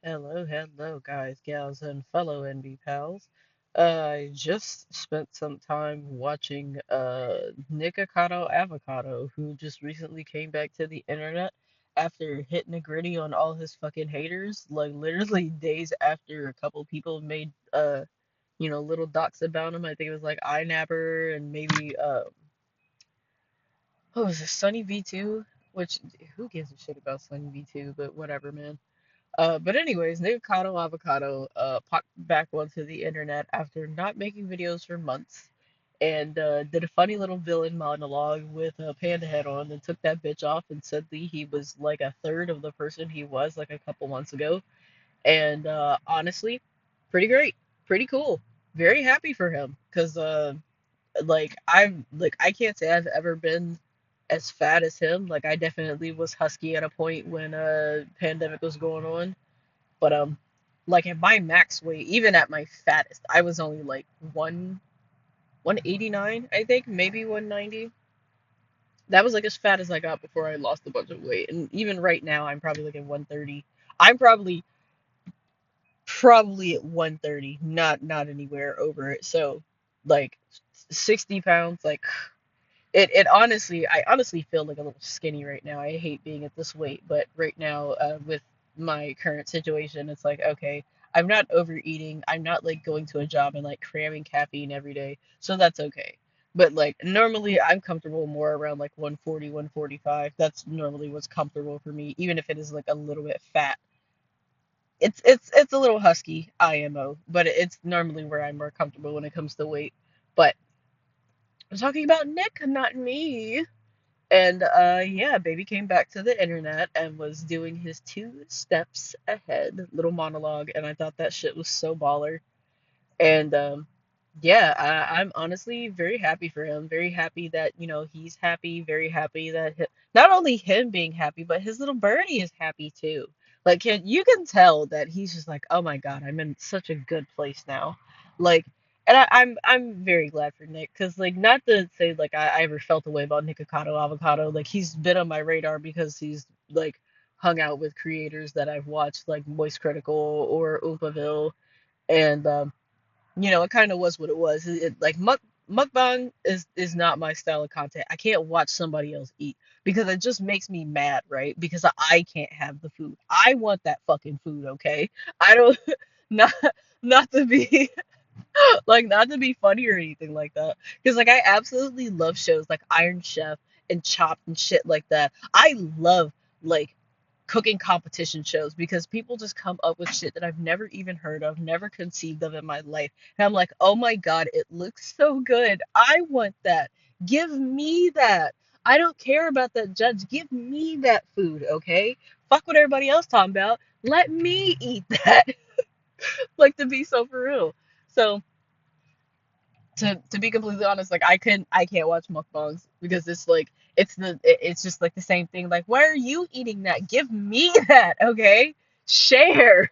Hello, guys, gals, and fellow NB pals. I just spent some time watching Nikocado Avocado, who just recently came back to the internet after hitting a gritty on all his fucking haters, like literally days after a couple people made little docs about him. I think it was like iNapper and maybe what was it, Sunny V2? Which who gives a shit about Sunny V2, but whatever, man. But anyways, Nikocado Avocado popped back onto the internet after not making videos for months and did a funny little villain monologue with a panda head on and took that bitch off and said that he was like a third of the person he was like a couple months ago. And honestly, pretty great, pretty cool. Very happy for him because I can't say I've ever been as fat as him. Like I definitely was husky at a point when pandemic was going on, but like at my max weight, even at my fattest, I was only like 189, I think, maybe 190. That was like as fat as I got before I lost a bunch of weight. And even right now I'm probably like at 130. I'm probably at 130, not anywhere over it. So like 60 pounds, like it honestly, I honestly feel like a little skinny right now. I hate being at this weight, but right now, with my current situation, it's like, okay, I'm not overeating. I'm not like going to a job and like cramming caffeine every day, so that's okay. But like normally, I'm comfortable more around like 140, 145. That's normally what's comfortable for me, even if it is like a little bit fat. It's a little husky, IMO, but it's normally where I'm more comfortable when it comes to weight. But I'm talking about Nick, not me. And yeah, baby came back to the internet and was doing his two steps ahead little monologue, and I thought that shit was so baller. And yeah, I'm honestly very happy for him. Very happy that he's happy. Very happy that not only him being happy, but his little birdie is happy too. Like you can tell that he's just like, oh my God, I'm in such a good place now. Like, and I'm very glad for Nick because like not to say like I ever felt a way about Nikocado Avocado. Like he's been on my radar because he's like hung out with creators that I've watched like Moist Critical or Oopaville, and it kind of was what it was. Like mukbang is not my style of content. I can't watch somebody else eat because it just makes me mad, right? Because I can't have the food. I want that fucking food, okay? I don't not not to be like not to be funny or anything like that. Because like I absolutely love shows like Iron Chef and Chopped and shit like that. I love like cooking competition shows because people just come up with shit that I've never even heard of, never conceived of in my life. And I'm like, oh my God, it looks so good. I want that. Give me that. I don't care about that judge. Give me that food, okay? Fuck what everybody else talking about. Let me eat that. Like to be so for real. So to be completely honest, like I can't watch mukbangs because it's just like the same thing. Like, why are you eating that? Give me that, okay? Share.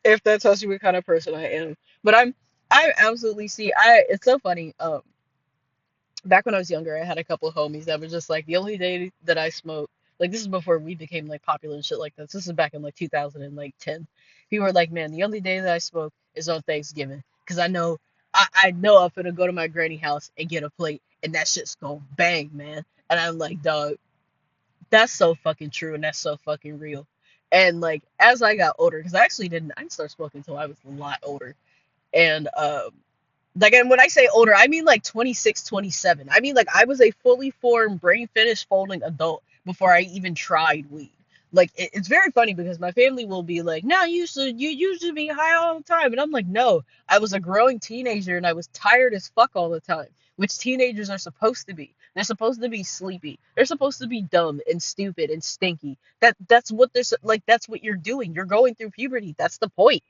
If that tells you what kind of person I am. But I absolutely see. I It's so funny. Back when I was younger, I had a couple of homies that were just like the only day that I smoke. Like this is before we became like popular and shit like this. This is back in like 2010. People were like, man, the only day that I smoke is on Thanksgiving because I know I'm gonna go to my granny house and get a plate and that shit's gonna bang, man. And I'm like, dog, that's so fucking true and that's so fucking real. And like as I got older, because I didn't start smoking until I was a lot older. And like, and when I say older, I mean like 26, 27. I mean like I was a fully formed, brain finished, folding adult before I even tried weed. Like it's very funny because my family will be like, "No, you used to be high all the time," and I'm like, "No, I was a growing teenager and I was tired as fuck all the time." Which teenagers are supposed to be. They're supposed to be sleepy. They're supposed to be dumb and stupid and stinky. That's what like. That's what you're doing. You're going through puberty. That's the point.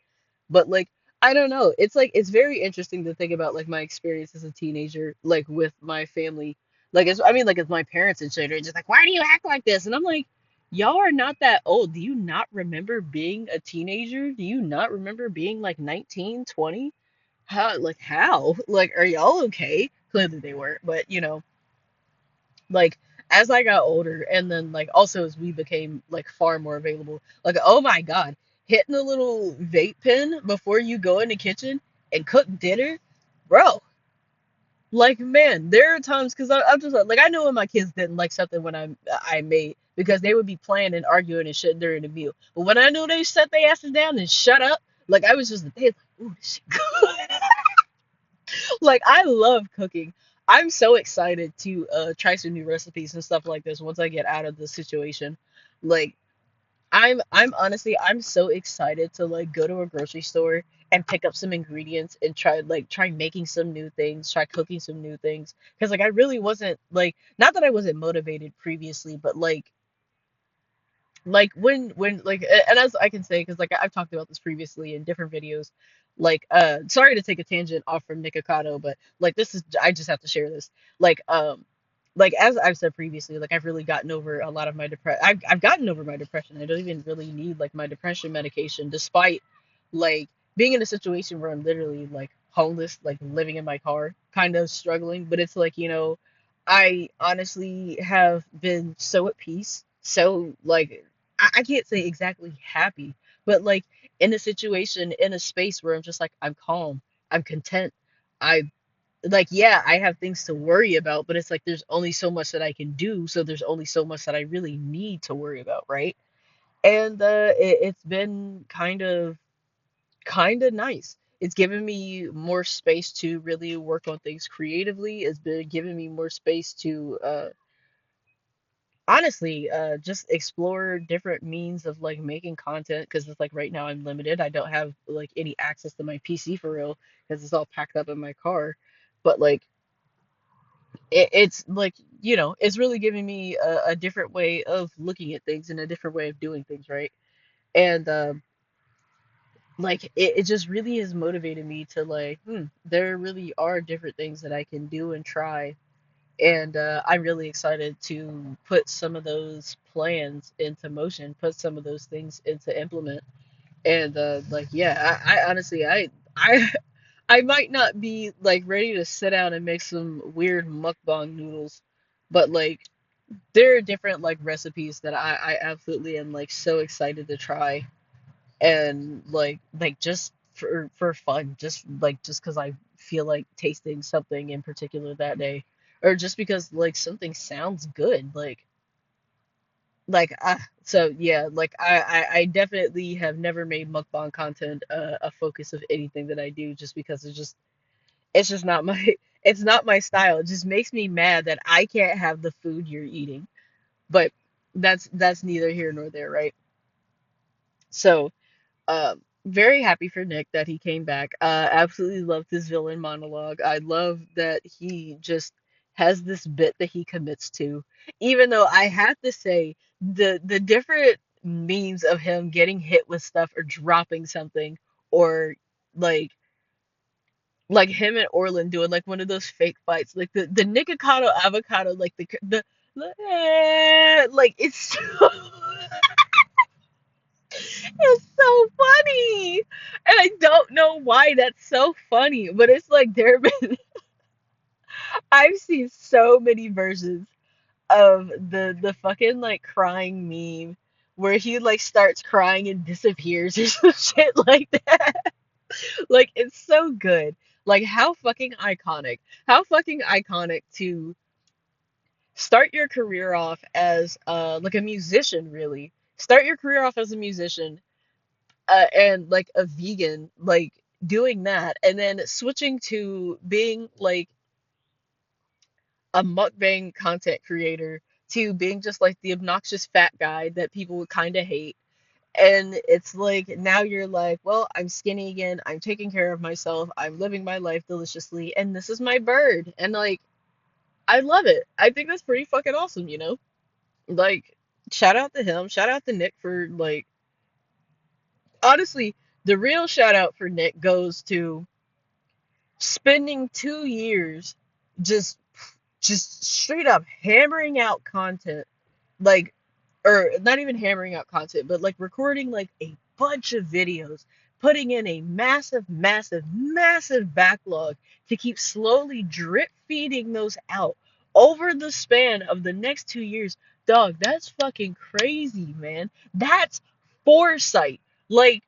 But like I don't know. It's like it's very interesting to think about like my experience as a teenager, like with my family. Like it's I mean like it's my parents and shit are just like, why do you act like this? And I'm like, y'all are not that old. Do you not remember being a teenager? Do you not remember being like 19, 20? How? Like are y'all okay? Clearly they weren't, but like as I got older, and then like also as we became like far more available, like oh my God, hitting a little vape pen before you go in the kitchen and cook dinner, bro. Like man, there are times because I'm just like I know when my kids didn't like something when I made because they would be playing and arguing and shit during the meal. But when I knew they set their asses down and shut up, like I was just they was like, ooh, this shit good. Like I love cooking. I'm so excited to try some new recipes and stuff like this once I get out of the situation. Like I'm honestly I'm so excited to like go to a grocery store and pick up some ingredients and try making some new things, try cooking some new things. Because like I really wasn't like not that I wasn't motivated previously, but like when like and as I can say because like I've talked about this previously in different videos like sorry to take a tangent off from Nikocado but like this is I just have to share this like as I've said previously like I've really gotten over a lot of my depression I've gotten over my depression I don't even really need like my depression medication despite like being in a situation where I'm literally like homeless like living in my car kind of struggling but it's like I honestly have been so at peace so like I can't say exactly happy, but like in a situation, in a space where I'm just like, I'm calm, I'm content. I like, yeah, I have things to worry about, but it's like there's only so much that I can do, so there's only so much that I really need to worry about, right? And it's been kind of nice. It's given me more space to really work on things creatively. It's been giving me more space to honestly just explore different means of like making content because it's like right now I'm limited I don't have like any access to my PC for real because it's all packed up in my car but like it's like it's really giving me a different way of looking at things and a different way of doing things right and like it just really has motivated me to like there really are different things that I can do and try and I'm really excited to put some of those plans into motion, put some of those things into implement. And like, yeah, I honestly, I, I might not be like ready to sit down and make some weird mukbang noodles, but like, there are different like recipes that I absolutely am like so excited to try and like just for fun just because I feel like tasting something in particular that day or just because like something sounds good so yeah like I definitely have never made mukbang content a focus of anything that I do just because it's just not my it's not my style it just makes me mad that I can't have the food you're eating but that's neither here nor there right so very happy for Nick that he came back. Absolutely loved his villain monologue. I love that he just has this bit that he commits to. Even though I have to say the different memes of him getting hit with stuff or dropping something or like like him and Orlin doing like one of those fake fights, like the Nikocado avocado, like like it's so it's so funny. And I don't know why that's so funny, but it's like there have been I've seen so many versions of the fucking like crying meme where he like starts crying and disappears or some shit like that. Like it's so good. Like how fucking iconic. How fucking iconic to start your career off as like a musician really. Start your career off as a musician and like a vegan, like doing that, and then switching to being like a mukbang content creator to being just like the obnoxious fat guy that people would kind of hate. And it's like now you're like, well, I'm skinny again. I'm taking care of myself. I'm living my life deliciously, and this is my bird. And like, I love it. I think that's pretty fucking awesome. Like, shout out to him. Shout out to Nick for like, honestly, the real shout out for Nick goes to spending 2 years just just straight up hammering out content like or not even hammering out content but like recording like a bunch of videos putting in a massive backlog to keep slowly drip feeding those out over the span of the next 2 years, dog, that's fucking crazy, man. That's foresight. Like,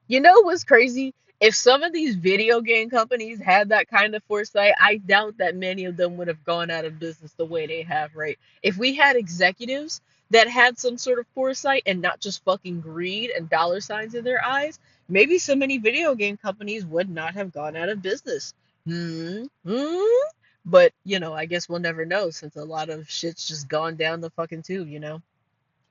you know what's crazy? If some of these video game companies had that kind of foresight, I doubt that many of them would have gone out of business the way they have, right? If we had executives that had some sort of foresight and not just fucking greed and dollar signs in their eyes, maybe so many video game companies would not have gone out of business. Hmm. Hmm. But, I guess we'll never know since a lot of shit's just gone down the fucking tube.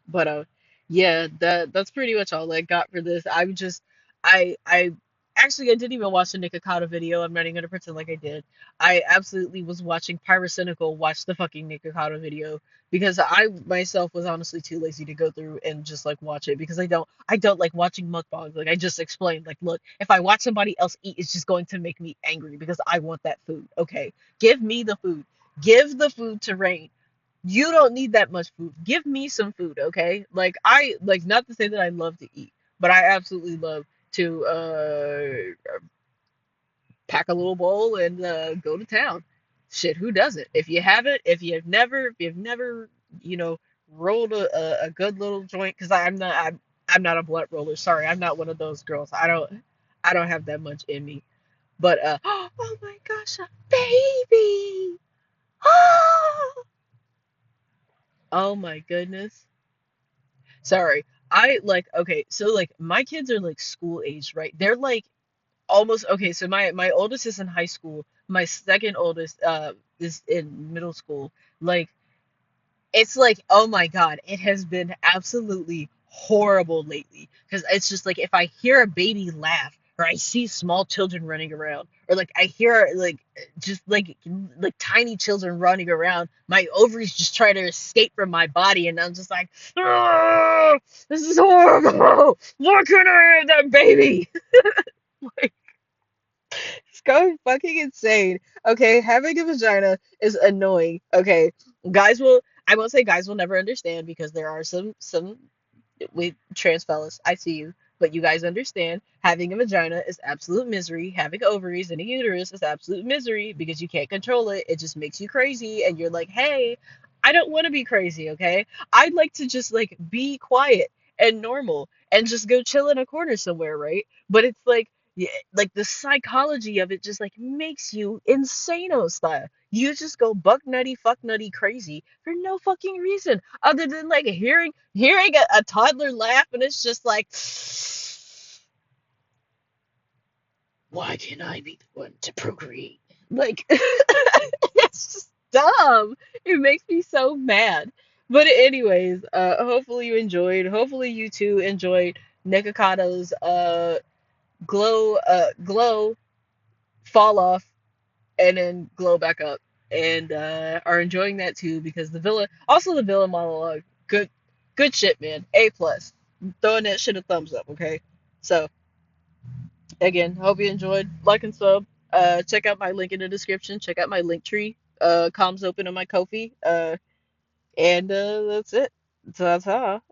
But yeah, that's pretty much all I got for this. I actually I didn't even watch the Nikocado video. I'm not even gonna pretend like I did. I absolutely was watching Pyrocynical watch the fucking Nikocado video because I myself was honestly too lazy to go through and just like watch it because I don't like watching mukbangs. Like I just explained, like look, if I watch somebody else eat, it's just going to make me angry because I want that food. Okay, give me the food. Give the food to Rain. You don't need that much food. Give me some food, okay? Like I like not to say that I love to eat, but I absolutely love to pack a little bowl and go to town. Shit, who doesn't? If you've never, you know, rolled a good little joint, because I'm not a blunt roller. Sorry, I'm not one of those girls. I don't have that much in me. But oh my gosh, a baby! Oh my goodness. Sorry. I like okay, so like my kids are like school age, right? They're like almost okay, so my oldest is in high school. My second oldest is in middle school. Like it's like, oh my God, it has been absolutely horrible lately. Because it's just like if I hear a baby laugh or I see small children running around or like I hear like just like tiny children running around, my ovaries just try to escape from my body and I'm just like, "Ah, this is horrible. Why can't I have that baby?" Like, it's going fucking insane. Okay, having a vagina is annoying. Okay, I won't say guys will never understand because there are some with trans fellas. I see you, but you guys understand having a vagina is absolute misery. Having ovaries and a uterus is absolute misery because you can't control it. It just makes you crazy, and you're like, hey, I don't want to be crazy. Okay, I'd like to just like be quiet and normal and just go chill in a corner somewhere, right? But it's like yeah, like the psychology of it just like makes you insano style. You just go buck nutty, fuck nutty, crazy for no fucking reason other than like hearing a toddler laugh, and it's just like, why can't I be the one to procreate? Like, it's just dumb. It makes me so mad. But anyways, hopefully you enjoyed. Hopefully you too enjoyed Nekakoto's glow fall off and then glow back up and are enjoying that too because the villain monologue, good shit, man. A plus. Throwing that shit a thumbs up, okay? So again, hope you enjoyed. Like and sub. Check out my link in the description. Check out my link tree. Comms open on my Kofi. And that's it. So that's how.